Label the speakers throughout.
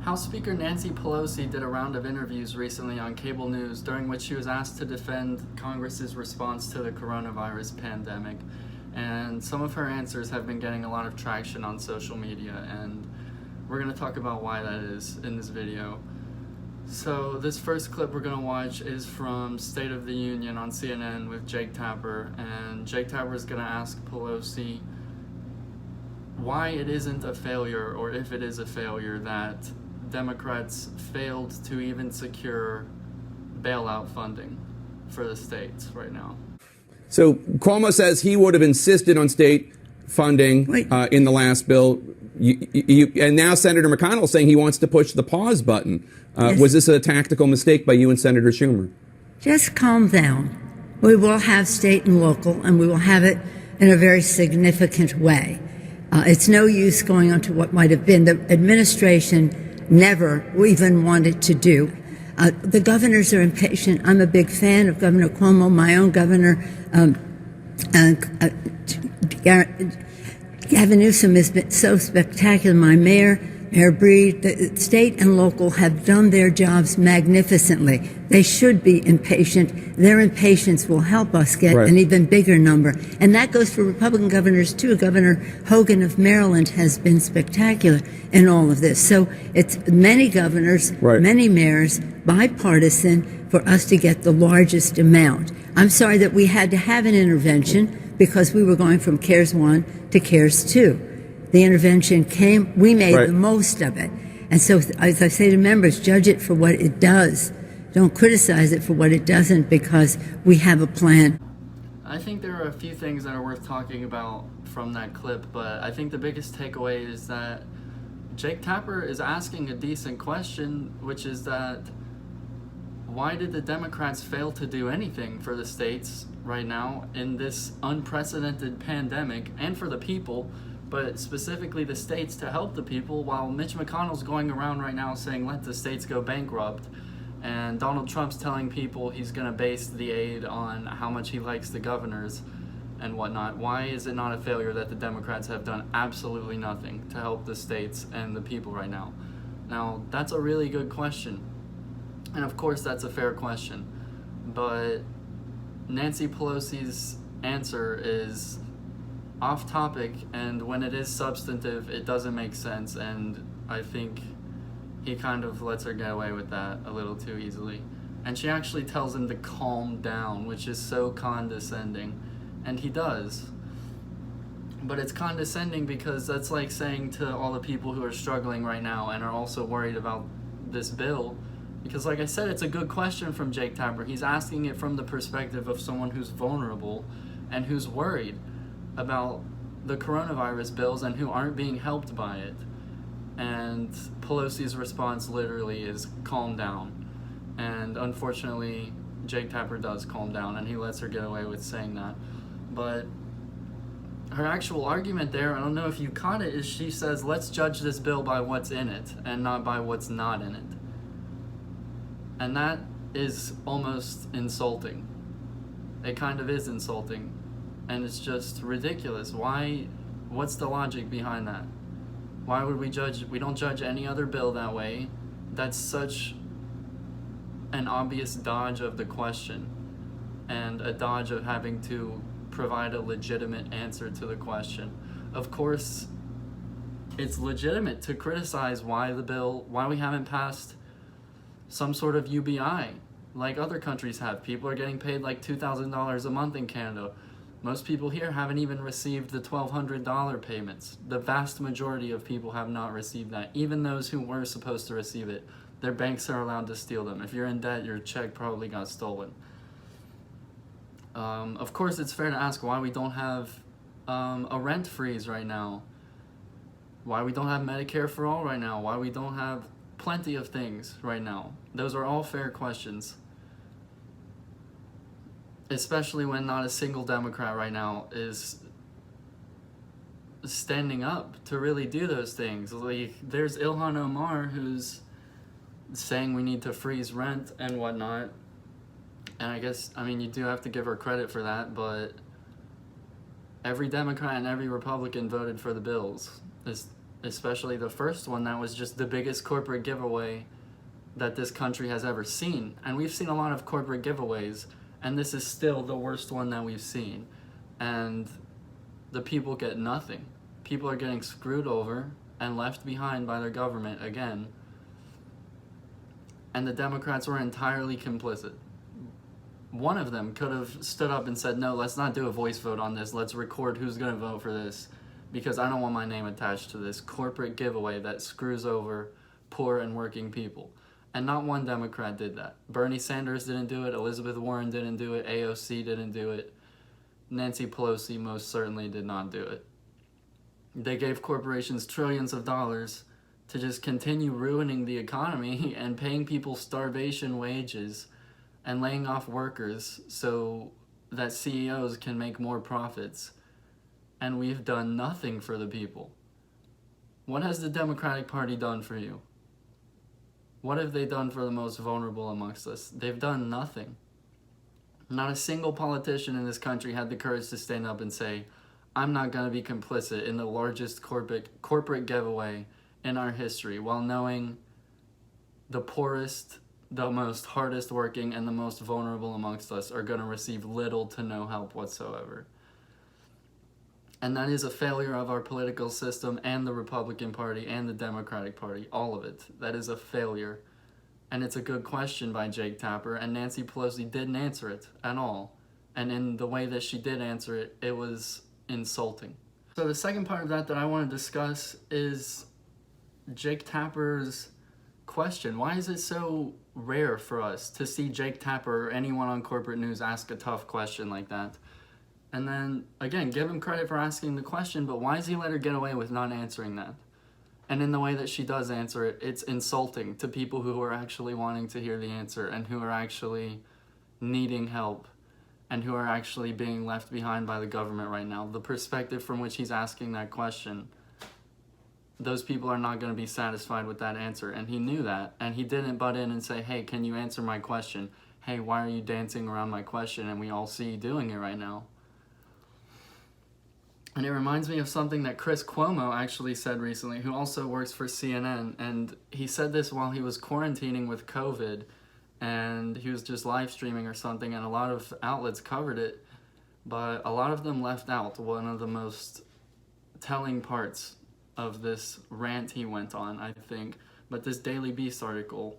Speaker 1: House Speaker Nancy Pelosi did a round of interviews recently on cable news during which she was asked to defend Congress's response to the coronavirus pandemic. And some of her answers have been getting a lot of traction on social media, and we're going to talk about why that is in this video. So this first clip we're going to watch is from State of the Union on CNN with Jake Tapper, and Jake Tapper is going to ask Pelosi why it isn't a failure, or if it is a failure, that Democrats failed to even secure bailout funding for the states right now.
Speaker 2: So Cuomo says he would have insisted on state funding in the last bill. And now Senator McConnell is saying he wants to push the pause button.
Speaker 3: Yes.
Speaker 2: Was this a tactical mistake by you and Senator Schumer?
Speaker 3: Just calm down. We will have state and local, and we will have it in a very significant way. It's no use going on to what might have been. The administration never even wanted to do. The governors are impatient. I'm a big fan of Governor Cuomo, my own governor. Gavin Newsom has been so spectacular. My mayor, Mayor Breed, the state and local have done their jobs magnificently. They should be impatient. Their impatience will help us get an even bigger number. And that goes for Republican governors, too. Governor Hogan of Maryland has been spectacular in all of this. So it's many governors, many mayors, bipartisan, for us to get the largest amount. I'm sorry that we had to have an intervention because we were going from CARES 1 to CARES 2. The intervention came, we made the most of it. And so, as I say to members, judge it for what it does. Don't criticize it for what it doesn't, because we have a plan.
Speaker 1: I think there are a few things that are worth talking about from that clip, but I think the biggest takeaway is that Jake Tapper is asking a decent question, which is that why did the Democrats fail to do anything for the states right now in this unprecedented pandemic, and for the people, but specifically the states, to help the people, while Mitch McConnell's going around right now saying let the states go bankrupt, and Donald Trump's telling people he's going to base the aid on how much he likes the governors and whatnot. Why is it not a failure that the Democrats have done absolutely nothing to help the states and the people right now? Now, that's a really good question, and of course that's a fair question, but Nancy Pelosi's answer is off topic, and when it is substantive, it doesn't make sense, and I think he kind of lets her get away with that a little too easily. And she actually tells him to calm down, which is so condescending, and he does. But it's condescending because that's like saying to all the people who are struggling right now and are also worried about this bill, because like I said, it's a good question from Jake Tapper. He's asking it from the perspective of someone who's vulnerable and who's worried about the coronavirus bills and who aren't being helped by it. And Pelosi's response literally is calm down. And unfortunately, Jake Tapper does calm down, and he lets her get away with saying that. But her actual argument there, I don't know if you caught it, is she says, let's judge this bill by what's in it and not by what's not in it. And that is almost insulting. It kind of is insulting. And it's just ridiculous. What's the logic behind that? Why would we judge? We don't judge any other bill that way. That's such an obvious dodge of the question, and a dodge of having to provide a legitimate answer to the question. Of course, it's legitimate to criticize why we haven't passed some sort of UBI like other countries have. People are getting paid like $2,000 a month in Canada. Most people here haven't even received the $1,200 payments. The vast majority of people have not received that. Even those who were supposed to receive it, their banks are allowed to steal them. If you're in debt, your check probably got stolen. Of course, it's fair to ask why we don't have a rent freeze right now. Why we don't have Medicare for all right now. Why we don't have plenty of things right now. Those are all fair questions. Especially when not a single Democrat right now is standing up to really do those things. Like, there's Ilhan Omar, who's saying we need to freeze rent and whatnot. And I guess, you do have to give her credit for that, but every Democrat and every Republican voted for the bills. especially the first one that was just the biggest corporate giveaway that this country has ever seen. And we've seen a lot of corporate giveaways, and this is still the worst one that we've seen. And the people get nothing. People are getting screwed over and left behind by their government again. And the Democrats were entirely complicit. One of them could have stood up and said, no, let's not do a voice vote on this. Let's record who's going to vote for this, because I don't want my name attached to this corporate giveaway that screws over poor and working people. And not one Democrat did that. Bernie Sanders didn't do it. Elizabeth Warren didn't do it. AOC didn't do it. Nancy Pelosi most certainly did not do it. They gave corporations trillions of dollars to just continue ruining the economy and paying people starvation wages and laying off workers so that CEOs can make more profits. And we've done nothing for the people. What has the Democratic Party done for you? What have they done for the most vulnerable amongst us? They've done nothing. Not a single politician in this country had the courage to stand up and say, I'm not going to be complicit in the largest corporate giveaway in our history, while knowing the poorest, the most hardest working, and the most vulnerable amongst us are going to receive little to no help whatsoever. And that is a failure of our political system and the Republican Party and the Democratic Party, all of it. That is a failure. And it's a good question by Jake Tapper, and Nancy Pelosi didn't answer it at all. And in the way that she did answer it, it was insulting. So the second part of that I want to discuss is Jake Tapper's question. Why is it so rare for us to see Jake Tapper or anyone on corporate news ask a tough question like that? And then, again, give him credit for asking the question, but why does he let her get away with not answering that? And in the way that she does answer it, it's insulting to people who are actually wanting to hear the answer and who are actually needing help and who are actually being left behind by the government right now. The perspective from which he's asking that question, those people are not going to be satisfied with that answer. And he knew that, and he didn't butt in and say, hey, can you answer my question? Hey, why are you dancing around my question? And we all see you doing it right now. And it reminds me of something that Chris Cuomo actually said recently, who also works for CNN. And he said this while he was quarantining with COVID, and he was just live streaming or something, and a lot of outlets covered it, but a lot of them left out one of the most telling parts of this rant he went on, I think. But this Daily Beast article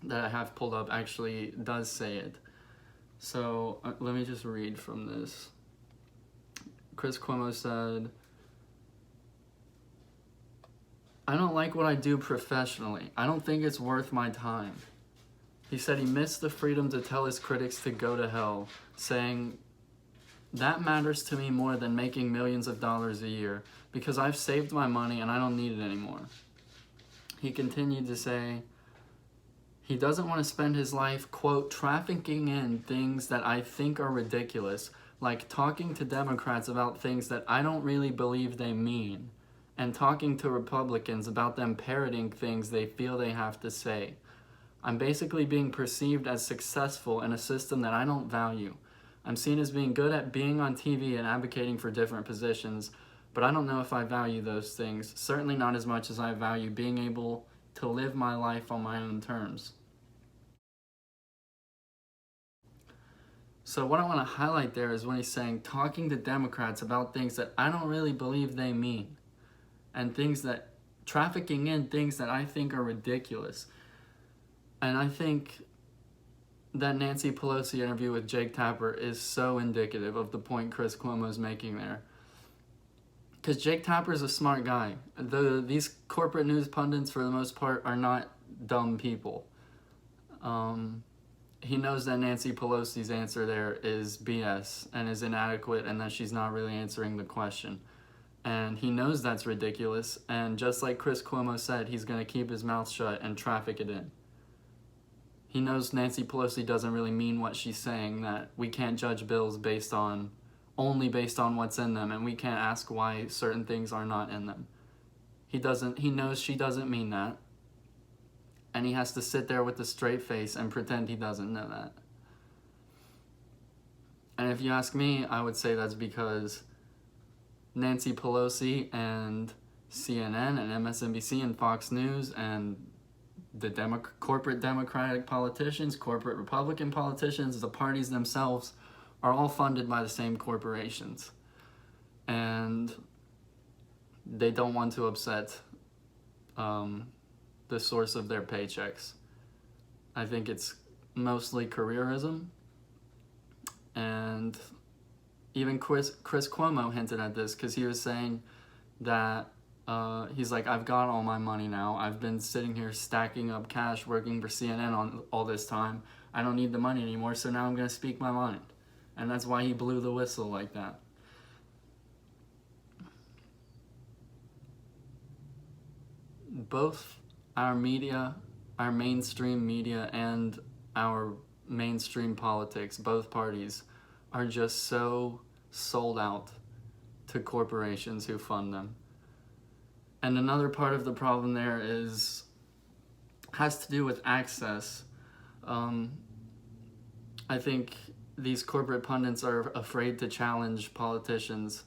Speaker 1: that I have pulled up actually does say it. So let me just read from this. Chris Cuomo said, I don't like what I do professionally. I don't think it's worth my time. He said he missed the freedom to tell his critics to go to hell, saying, that matters to me more than making millions of dollars a year, because I've saved my money and I don't need it anymore. He continued to say, he doesn't want to spend his life, quote, trafficking in things that I think are ridiculous, like talking to Democrats about things that I don't really believe they mean, and talking to Republicans about them parroting things they feel they have to say. I'm basically being perceived as successful in a system that I don't value. I'm seen as being good at being on TV and advocating for different positions, but I don't know if I value those things, certainly not as much as I value being able to live my life on my own terms. So what I want to highlight there is when he's saying talking to Democrats about things that I don't really believe they mean, and things that, trafficking in things that I think are ridiculous. And I think that Nancy Pelosi interview with Jake Tapper is so indicative of the point Chris Cuomo is making there. Because Jake Tapper is a smart guy. These corporate news pundits, for the most part, are not dumb people. He knows that Nancy Pelosi's answer there is BS and is inadequate, and that she's not really answering the question. And he knows that's ridiculous, and just like Chris Cuomo said, he's going to keep his mouth shut and traffic it in. He knows Nancy Pelosi doesn't really mean what she's saying, that we can't judge bills only based on what's in them, and we can't ask why certain things are not in them. He knows she doesn't mean that, and he has to sit there with a straight face and pretend he doesn't know that. And if you ask me, I would say that's because Nancy Pelosi and CNN and MSNBC and Fox News and the corporate Democratic politicians, corporate Republican politicians, the parties themselves are all funded by the same corporations. And they don't want to upset the source of their paychecks. I think it's mostly careerism. And even Chris Cuomo hinted at this because he was saying that he's like, I've got all my money now. I've been sitting here stacking up cash working for CNN on all this time. I don't need the money anymore, so now I'm going to speak my mind. And that's why he blew the whistle like that. Both our media, our mainstream media, and our mainstream politics, both parties, are just so sold out to corporations who fund them. And another part of the problem there has to do with access. I think these corporate pundits are afraid to challenge politicians,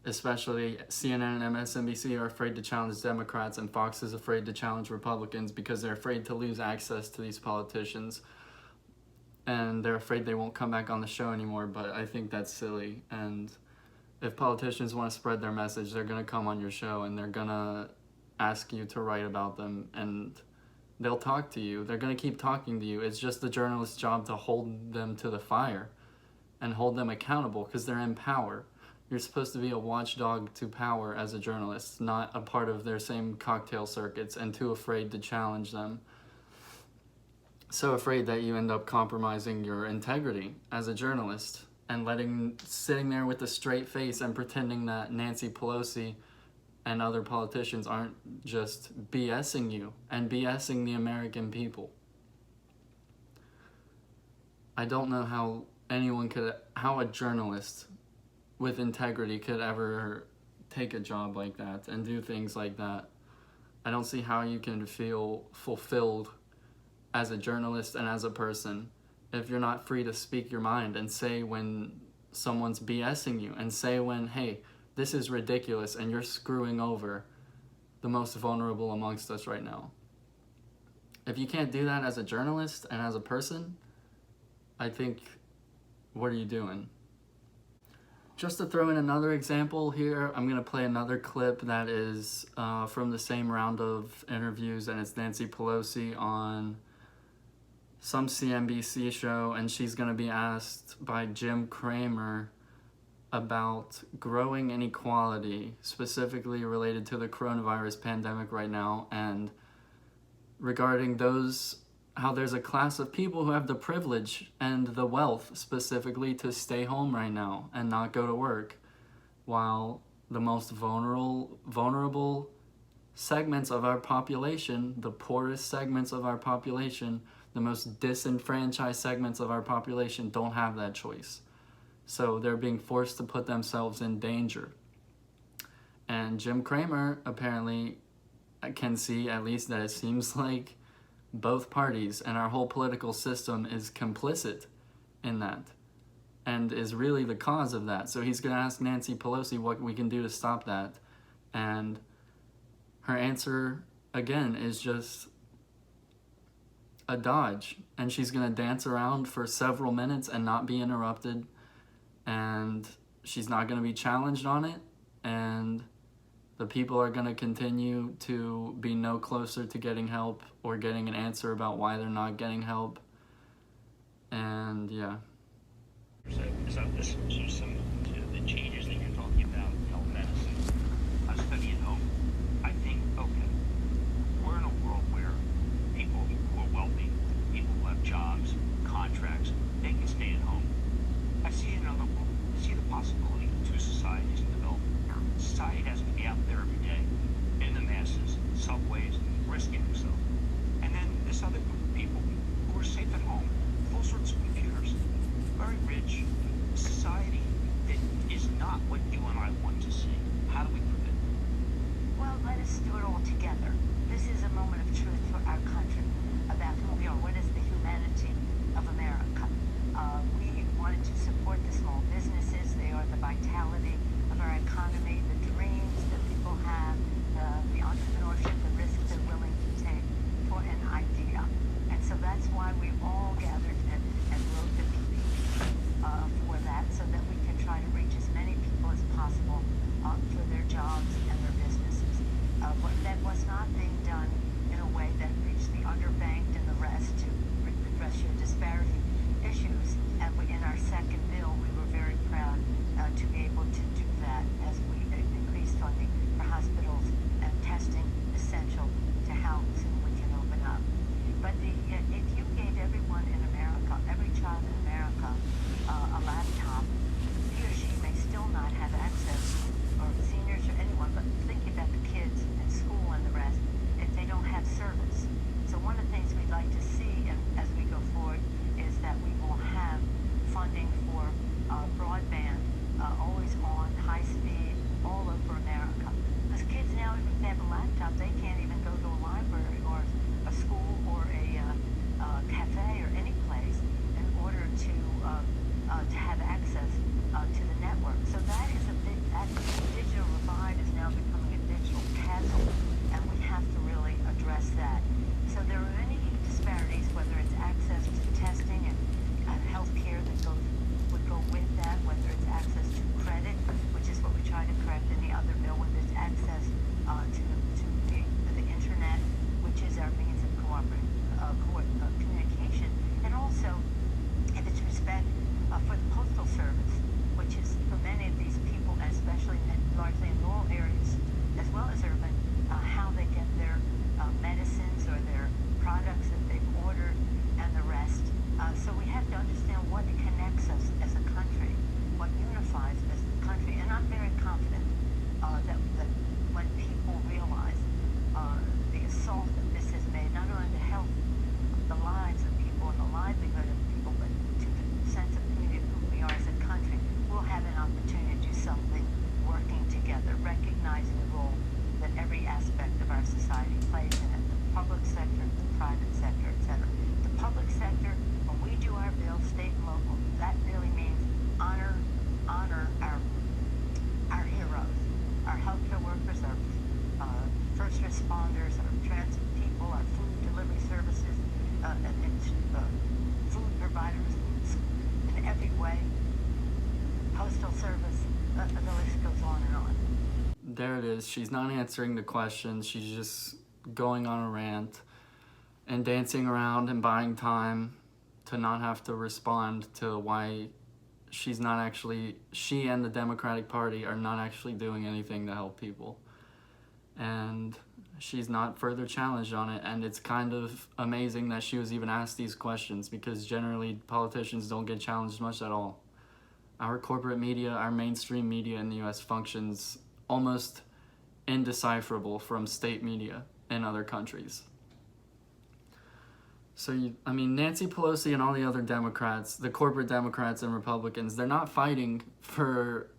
Speaker 1: especially CNN and MSNBC are afraid to challenge Democrats, and Fox is afraid to challenge Republicans because they're afraid to lose access to these politicians. And they're afraid they won't come back on the show anymore, but I think that's silly. And if politicians want to spread their message, they're going to come on your show and they're going to ask you to write about them, and they'll talk to you. They're going to keep talking to you. It's just the journalist's job to hold them to the fire and hold them accountable because they're in power. You're supposed to be a watchdog to power as a journalist, not a part of their same cocktail circuits and too afraid to challenge them. So afraid that you end up compromising your integrity as a journalist and sitting there with a straight face and pretending that Nancy Pelosi and other politicians aren't just BSing you and BSing the American people. I don't know how how a journalist with integrity could ever take a job like that and do things like that. I don't see how you can feel fulfilled as a journalist and as a person if you're not free to speak your mind and say when someone's BSing you and say when, hey, this is ridiculous and you're screwing over the most vulnerable amongst us right now. If you can't do that as a journalist and as a person, I think, what are you doing? Just to throw in another example here, I'm going to play another clip that is from the same round of interviews, and it's Nancy Pelosi on some CNBC show, and she's going to be asked by Jim Cramer about growing inequality, specifically related to the coronavirus pandemic right now, and regarding how there's a class of people who have the privilege and the wealth specifically to stay home right now and not go to work, while the most vulnerable segments of our population, the poorest segments of our population, the most disenfranchised segments of our population don't have that choice. So they're being forced to put themselves in danger. And Jim Cramer apparently can see, at least, that it seems like both parties and our whole political system is complicit in that and is really the cause of that. So he's going to ask Nancy Pelosi what we can do to stop that. And her answer, again, is just a dodge. And she's going to dance around for several minutes and not be interrupted. And she's not going to be challenged on it. And the people are going to continue to be no closer to getting help or getting an answer about why they're not getting help. And yeah.
Speaker 4: So some of the changes that you're talking about, telemedicine, study at home. I think, okay, we're in a world where people who are wealthy, people who have jobs, contracts, they can stay at home. I see another world. I see the possibility of two societies in development. Society has to be out there every day, in the masses, subways, risking themselves. And then this other group of people who are safe at home, with all sorts of computers, very rich, society that
Speaker 5: food providers in every way, postal service, the list goes on and on.
Speaker 1: There it is. She's not answering the questions. She's just going on a rant and dancing around and buying time to not have to respond to why she and the Democratic Party are not actually doing anything to help people. And she's not further challenged on it, and it's kind of amazing that she was even asked these questions, because generally politicians don't get challenged much at all. Our corporate media, our mainstream media in the US functions almost indecipherable from state media in other countries. So, Nancy Pelosi and all the other Democrats, the corporate Democrats and Republicans, they're not fighting for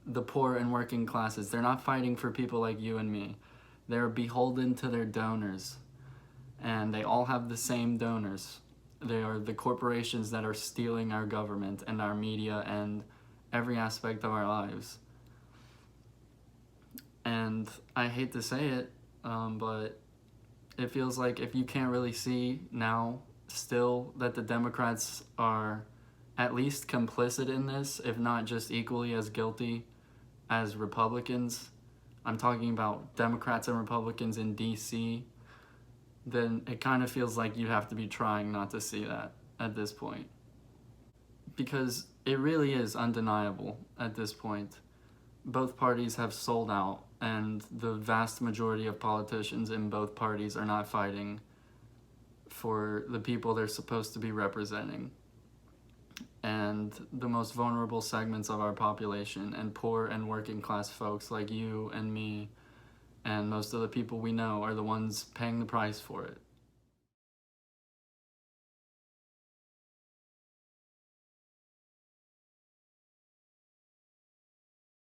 Speaker 1: the poor and working classes. They're not fighting for people like you and me. They're beholden to their donors. And they all have the same donors. They are the corporations that are stealing our government and our media and every aspect of our lives. And I hate to say it, but it feels like if you can't really see now still that the Democrats are at least complicit in this, if not just equally as guilty as Republicans, I'm talking about Democrats and Republicans in DC, then it kind of feels like you have to be trying not to see that at this point. Because it really is undeniable at this point. Both parties have sold out, and the vast majority of politicians in both parties are not fighting for the people they're supposed to be representing. And the most vulnerable segments of our population, and poor and working class folks like you and me and most of the people we know, are the ones paying the price for it.